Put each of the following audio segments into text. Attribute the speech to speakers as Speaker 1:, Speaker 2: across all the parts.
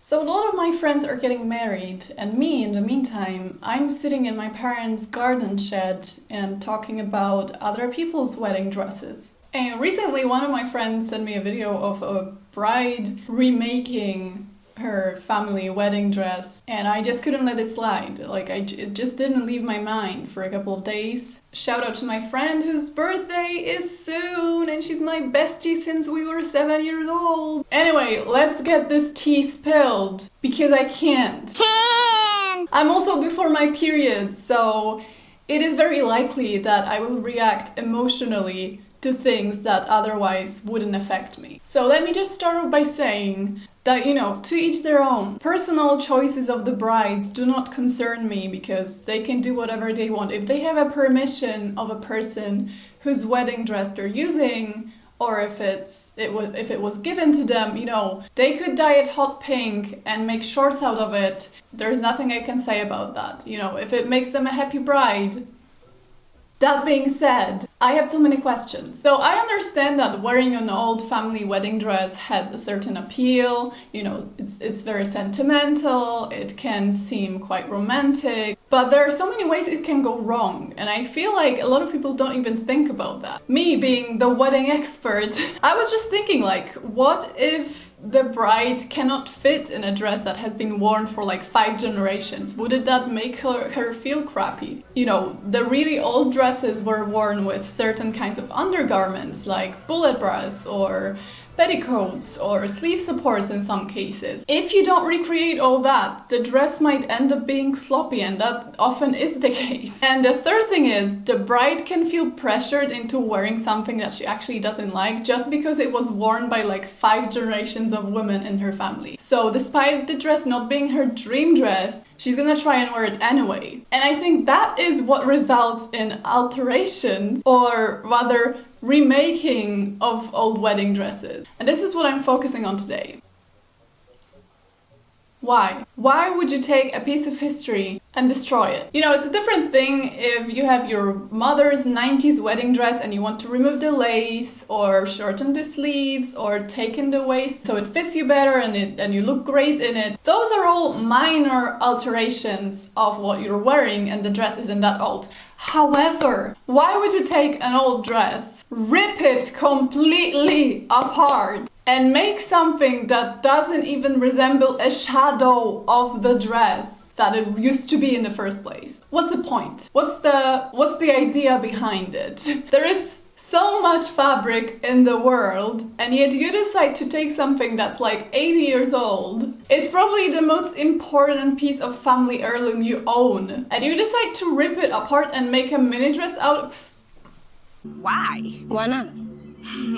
Speaker 1: So a lot of my friends are getting married, and me, in the meantime, I'm sitting in my parents' garden shed and talking about other people's wedding dresses. And recently one of my friends sent me a video of a bride remaking her family wedding dress, and I just couldn't let it slide. It just didn't leave my mind for a couple of days. Shout out to my friend whose birthday is soon, and she's my bestie since we were 7 years old. Anyway, let's get this tea spilled, because I can't. I'm also before my period, so it is very likely that I will react emotionally to things that otherwise wouldn't affect me. So let me just start off by saying that, to each their own. Personal choices of the brides do not concern me because they can do whatever they want. If they have a permission of a person whose wedding dress they're using, or if it was given to them, they could dye it hot pink and make shorts out of it. There's nothing I can say about that. If it makes them a happy bride. That being said, I have so many questions. So I understand that wearing an old family wedding dress has a certain appeal, it's very sentimental, it can seem quite romantic, but there are so many ways it can go wrong, and I feel like a lot of people don't even think about that. Me being the wedding expert, I was just thinking what if the bride cannot fit in a dress that has been worn for 5 generations? Wouldn't that make her feel crappy? The really old dresses were worn with certain kinds of undergarments like bullet bras or petticoats or sleeve supports in some cases. If you don't recreate all that, the dress might end up being sloppy, and that often is the case. And the third thing is, the bride can feel pressured into wearing something that she actually doesn't like just because it was worn by 5 generations of women in her family. So despite the dress not being her dream dress, she's gonna try and wear it anyway. And I think that is what results in alterations, or rather remaking of old wedding dresses. And this is what I'm focusing on today. Why? Why would you take a piece of history and destroy it? It's a different thing if you have your mother's 90s wedding dress and you want to remove the lace or shorten the sleeves or take in the waist so it fits you better and you look great in it. Those are all minor alterations of what you're wearing, and the dress isn't that old. However, why would you take an old dress, rip it completely apart, and make something that doesn't even resemble a shadow of the dress that it used to be in the first place? What's the point? What's the idea behind it? There is so much fabric in the world, and yet you decide to take something that's 80 years old. It's probably the most important piece of family heirloom you own, and you decide to rip it apart and make a mini dress out of...
Speaker 2: Why? Why not?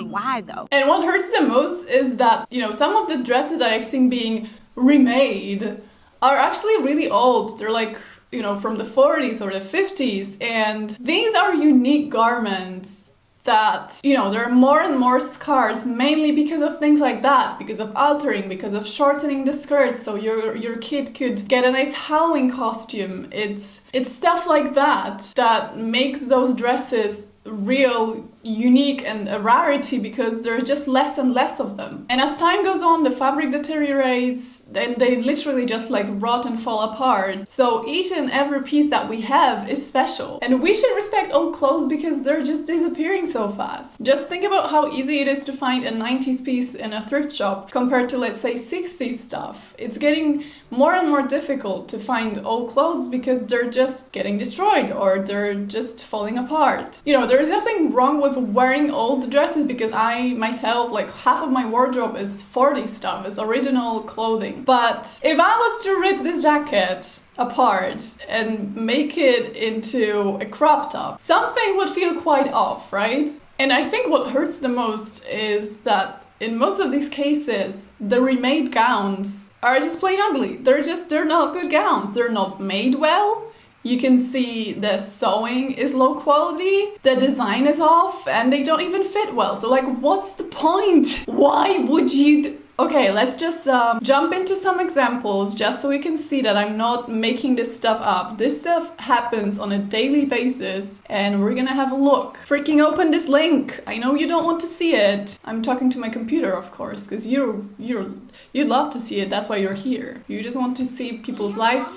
Speaker 2: Why though?
Speaker 1: And what hurts the most is that, some of the dresses that I've seen being remade are actually really old. They're from the 40s or the 50s, and these are unique garments that, there are more and more scars, mainly because of things like that, because of altering, because of shortening the skirts so your kid could get a nice Halloween costume. It's stuff like that makes those dresses real, unique, and a rarity, because there are just less and less of them. And as time goes on, the fabric deteriorates, and they literally just rot and fall apart. So each and every piece that we have is special, and we should respect old clothes because they're just disappearing so fast. Just think about how easy it is to find a 90s piece in a thrift shop compared to, let's say, 60s stuff. It's getting more and more difficult to find old clothes because they're just getting destroyed or they're just falling apart. There's nothing wrong with wearing old dresses, because I myself, half of my wardrobe is 40s stuff, is original clothing. But if I was to rip this jacket apart and make it into a crop top, something would feel quite off, right? And I think what hurts the most is that in most of these cases, the remade gowns are just plain ugly. They're not good gowns. They're not made well. You can see the sewing is low quality, the design is off, and they don't even fit well. So what's the point? Why would you Okay, let's just jump into some examples just so we can see that I'm not making this stuff up. This stuff happens on a daily basis and we're gonna have a look. Freaking open this link. I know you don't want to see it. I'm talking to my computer, of course, because you'd love to see it. That's why you're here. You just want to see people's lives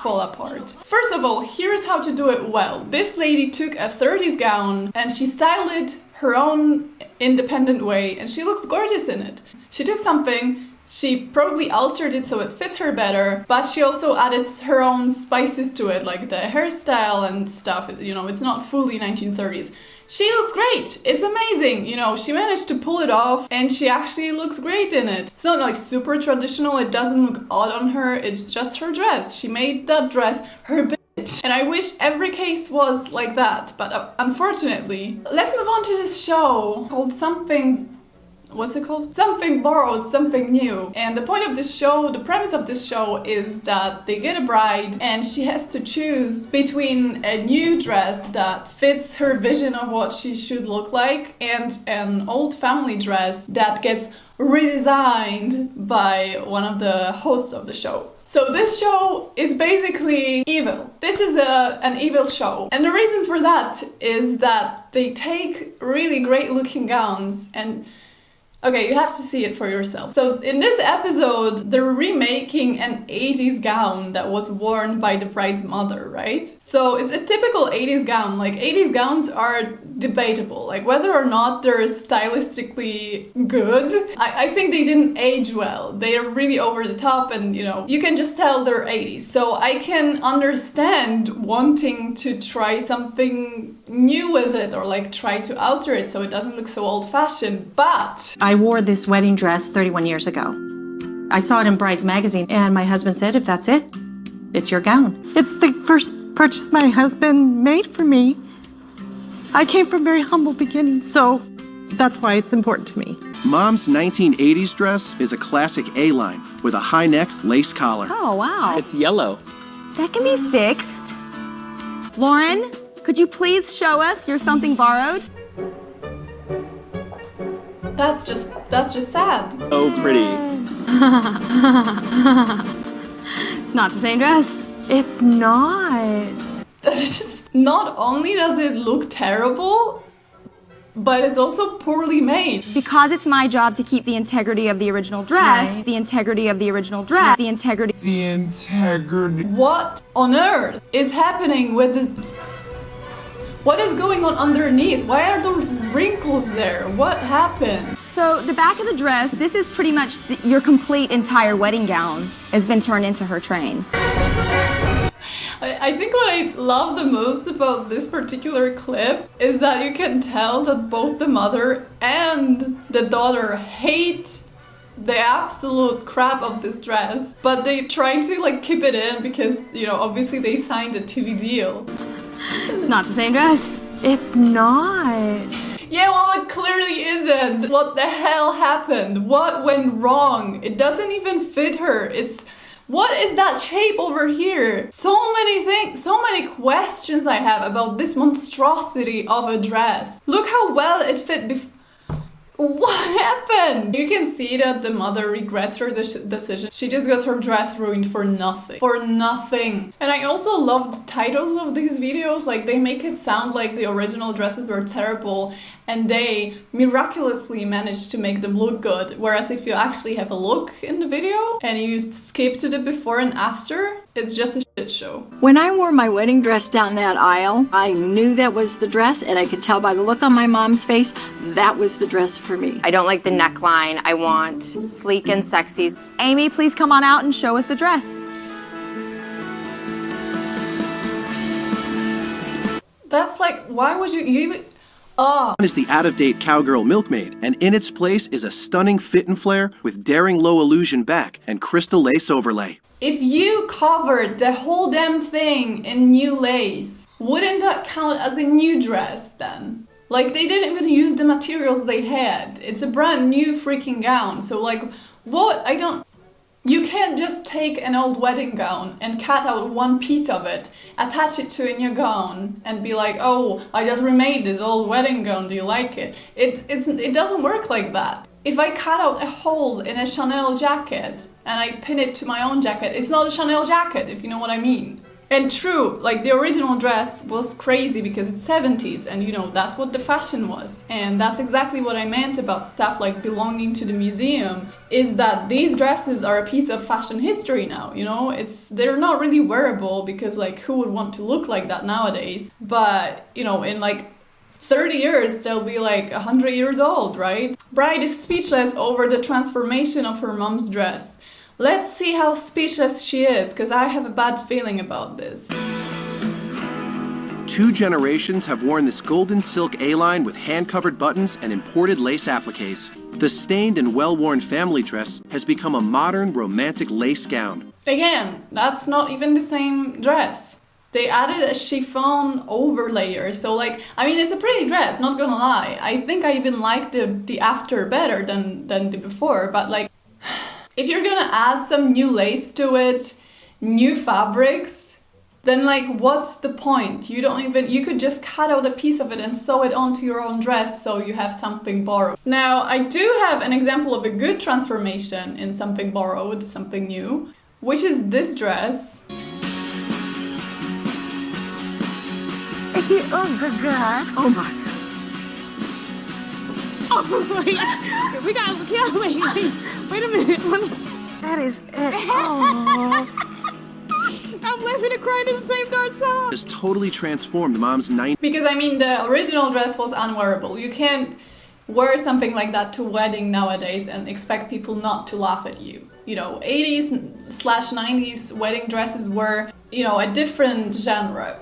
Speaker 1: fall apart. First of all, here's how to do it well. This lady took a 30s gown and she styled it her own independent way and she looks gorgeous in it. She took something, she probably altered it so it fits her better, but she also added her own spices to it, like the hairstyle and stuff. You know, it's not fully 1930s. She looks great. It's amazing. You know, she managed to pull it off and she actually looks great in it. It's not like super traditional. It doesn't look odd on her. It's just her dress. She made that dress her bitch. And I wish every case was like that. But unfortunately, let's move on to this show called what's it called? Something Borrowed, Something New. And the point of this show, the premise of this show is that they get a bride and she has to choose between a new dress that fits her vision of what she should look like and an old family dress that gets redesigned by one of the hosts of the show. So this show is basically evil. This is an evil show. And the reason for that is that they take really great looking gowns and okay, you have to see it for yourself. So in this episode, they're remaking an 80s gown that was worn by the bride's mother, right? So it's a typical 80s gown. Like 80s gowns are debatable, like whether or not they're stylistically good. I think they didn't age well. They are really over the top and, you know, you can just tell they're 80s. So I can understand wanting to try something new with it or like try to alter it so it doesn't look so old-fashioned, but
Speaker 3: I wore this wedding dress 31 years ago. I saw it in Brides magazine and my husband said, if that's it, it's your gown. It's the first purchase my husband made for me. I came from very humble beginnings, so that's why it's important to me.
Speaker 4: Mom's 1980s dress is a classic A-line with a high neck lace collar.
Speaker 2: Oh, wow.
Speaker 5: It's yellow.
Speaker 6: That can be fixed. Lauren, could you please show us your Something Borrowed?
Speaker 1: that's just sad.
Speaker 5: Oh, pretty.
Speaker 6: It's not the same dress.
Speaker 3: It's not.
Speaker 1: That's just, not only does it look terrible, but it's also poorly made.
Speaker 6: Because it's my job to keep the integrity of the original dress,
Speaker 3: Right.
Speaker 6: the integrity of the original dress, the integrity.
Speaker 1: What on earth is happening with this? What is going on underneath? Why are those wrinkles there? What happened?
Speaker 6: So the back of the dress, this is pretty much your complete entire wedding gown has been turned into her train.
Speaker 1: I think what I love the most about this particular clip is that you can tell that both the mother and the daughter hate the absolute crap of this dress, but they try to like keep it in because, you know, obviously they signed a TV deal.
Speaker 6: It's not the same dress.
Speaker 3: It's not.
Speaker 1: Yeah, well, it clearly isn't. What the hell happened? What went wrong? It doesn't even fit her. What is that shape over here? So many things, so many questions I have about this monstrosity of a dress. Look how well it fit before. What happened? You can see that the mother regrets her decision. She just got her dress ruined for nothing. For nothing. And I also love the titles of these videos. Like, they make it sound like the original dresses were terrible and they miraculously managed to make them look good. Whereas if you actually have a look in the video and you skip to the before and after, it's just a shit show.
Speaker 7: When I wore my wedding dress down that aisle, I knew that was the dress, and I could tell by the look on my mom's face, that was the dress for me.
Speaker 8: I don't like the neckline. I want sleek and sexy.
Speaker 6: Amy, please come on out and show us the dress.
Speaker 1: That's like, why would you even... Oh.
Speaker 4: Is the out-of-date cowgirl milkmaid, and in its place is a stunning fit and flare with daring low illusion back and crystal lace overlay.
Speaker 1: If you covered the whole damn thing in new lace, wouldn't that count as a new dress then? Like, they didn't even use the materials they had. It's a brand new freaking gown. So like, what? You can't just take an old wedding gown and cut out one piece of it, attach it to a new gown, and be like, oh, I just remade this old wedding gown, do you like it? It doesn't work like that. If I cut out a hole in a Chanel jacket and I pin it to my own jacket, it's not a Chanel jacket, if you know what I mean. And true, like the original dress was crazy because it's 70s and you know, that's what the fashion was. And that's exactly what I meant about stuff like belonging to the museum, is that these dresses are a piece of fashion history now, you know? They're not really wearable because like who would want to look like that nowadays? But, you know, in like 30 years, they'll be like 100 years old, right? Bride is speechless over the transformation of her mom's dress. Let's see how speechless she is, because I have a bad feeling about this.
Speaker 4: 2 generations have worn this golden silk A-line with hand-covered buttons and imported lace appliques. The stained and well-worn family dress has become a modern, romantic lace gown.
Speaker 1: Again, that's not even the same dress. They added a chiffon overlayer, so like, I mean, it's a pretty dress, not gonna lie. I think I even like the after better than the before, but like, if you're gonna add some new lace to it, new fabrics, then like what's the point? You could just cut out a piece of it and sew it onto your own dress so you have something borrowed. Now, I do have an example of a good transformation in something borrowed, something new, which is this dress.
Speaker 2: Oh my God. Oh my God. Oh my God. We gotta kill me. Wait a minute. That is it. Oh. I'm laughing and crying at the same time.
Speaker 4: Has totally transformed Mom's 90s.
Speaker 1: Because I mean, the original dress was unwearable. You can't wear something like that to a wedding nowadays and expect people not to laugh at you. You know, 80s/90s wedding dresses were, you know, a different genre.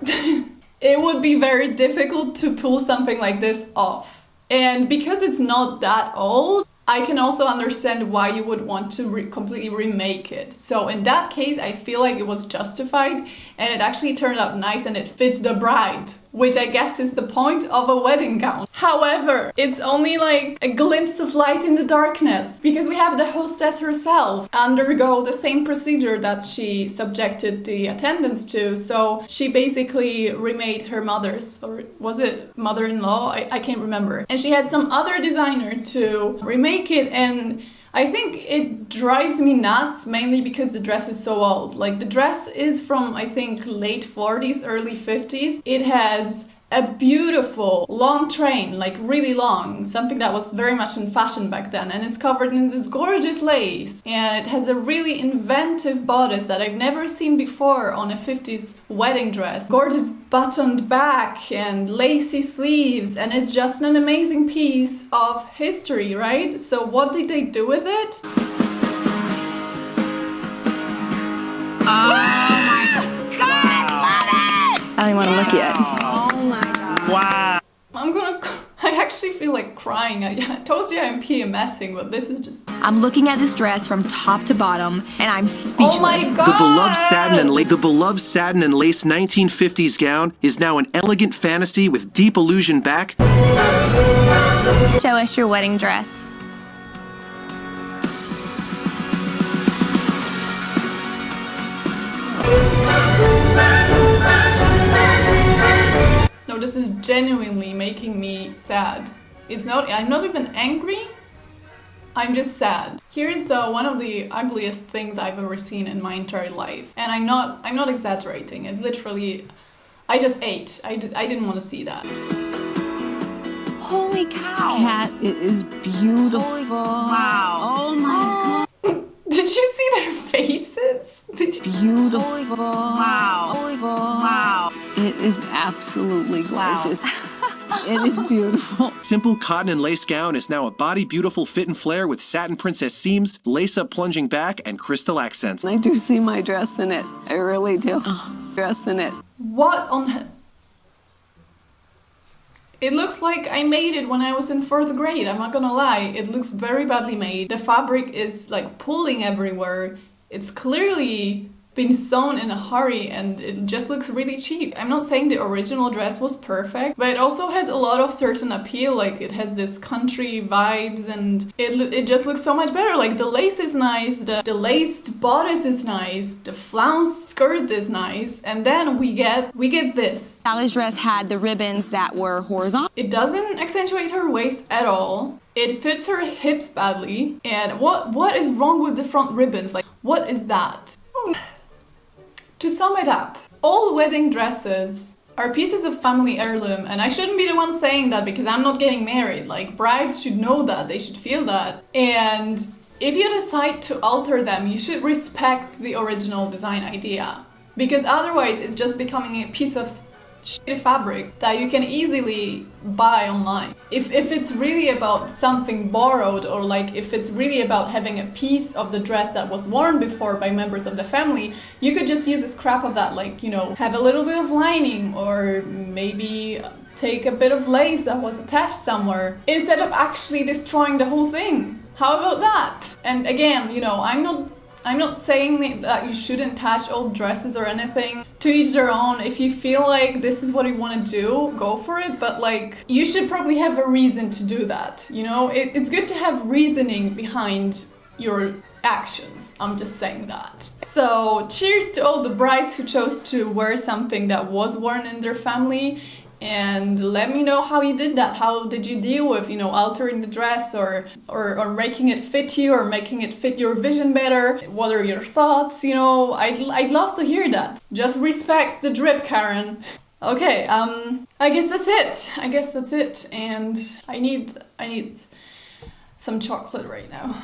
Speaker 1: It would be very difficult to pull something like this off. And because it's not that old, I can also understand why you would want to completely remake it. So in that case, I feel like it was justified and it actually turned out nice and it fits the bride, which I guess is the point of a wedding gown. However, it's only like a glimpse of light in the darkness because we have the hostess herself undergo the same procedure that she subjected the attendants to. So she basically remade her mother's, or was it mother-in-law? I can't remember. And she had some other designer to remake it, and I think it drives me nuts mainly because the dress is so old. Like the dress is from I think late 40s, early 50s. It has a beautiful long train, like really long, something that was very much in fashion back then, and it's covered in this gorgeous lace, and it has a really inventive bodice that I've never seen before on a 50s wedding dress. Gorgeous buttoned back and lacy sleeves, and it's just an amazing piece of history, right? So what did they do with it?
Speaker 6: I don't even want to look yet.
Speaker 1: I actually feel like crying. I told you I'm PMSing, but this is just...
Speaker 6: I'm looking at this dress from top to bottom, and I'm speechless.
Speaker 1: Oh my God!
Speaker 4: The beloved satin and lace 1950s gown is now an elegant fantasy with deep illusion back.
Speaker 6: Show us your wedding dress.
Speaker 1: No, this is genuinely making me sad. I'm not even angry, I'm just sad. Here's one of the ugliest things I've ever seen in my entire life. And I'm not exaggerating, it literally, I just ate. I didn't want to see that.
Speaker 2: Holy cow.
Speaker 6: Kat, it is beautiful.
Speaker 2: Wow. Oh my God.
Speaker 1: Did you see their faces?
Speaker 6: Beautiful.
Speaker 2: Wow. Wow.
Speaker 6: It is absolutely gorgeous. It is beautiful.
Speaker 4: Simple cotton and lace gown is now a body beautiful fit and flare with satin princess seams, lace up plunging back, and crystal accents.
Speaker 5: I do see my dress in it. I really do. Dress in it.
Speaker 1: What on... It looks like I made it when I was in 4th grade, I'm not gonna lie. It looks very badly made. The fabric is like pulling everywhere. It's clearly been sewn in a hurry and it just looks really cheap. I'm not saying the original dress was perfect, but it also has a lot of certain appeal. Like it has this country vibes and it just looks so much better. Like the lace is nice, the laced bodice is nice, the flounce skirt is nice, and then we get this.
Speaker 6: Sally's dress had the ribbons that were horizontal.
Speaker 1: It doesn't accentuate her waist at all. It fits her hips badly. And what is wrong with the front ribbons? Like, what is that? To sum it up, all wedding dresses are pieces of family heirloom, and I shouldn't be the one saying that because I'm not getting married. Like, brides should know that, they should feel that. And if you decide to alter them, you should respect the original design idea, because otherwise it's just becoming a piece of shitty fabric that you can easily buy online. If it's really about something borrowed, or like if it's really about having a piece of the dress that was worn before by members of the family, you could just use a scrap of that, like, you know, have a little bit of lining, or maybe take a bit of lace that was attached somewhere, instead of actually destroying the whole thing. How about that? And again, you know, I'm not saying that you shouldn't touch old dresses or anything. To each their own. If you feel like this is what you want to do, go for it. But like, you should probably have a reason to do that. You know, it's good to have reasoning behind your actions. I'm just saying that. So cheers to all the brides who chose to wear something that was worn in their family. And let me know how you did that. How did you deal with, you know, altering the dress or making it fit you, or making it fit your vision better? What are your thoughts? You know, I'd love to hear that. Just respect the drip, Karen. Okay, I guess that's it. And I need some chocolate right now.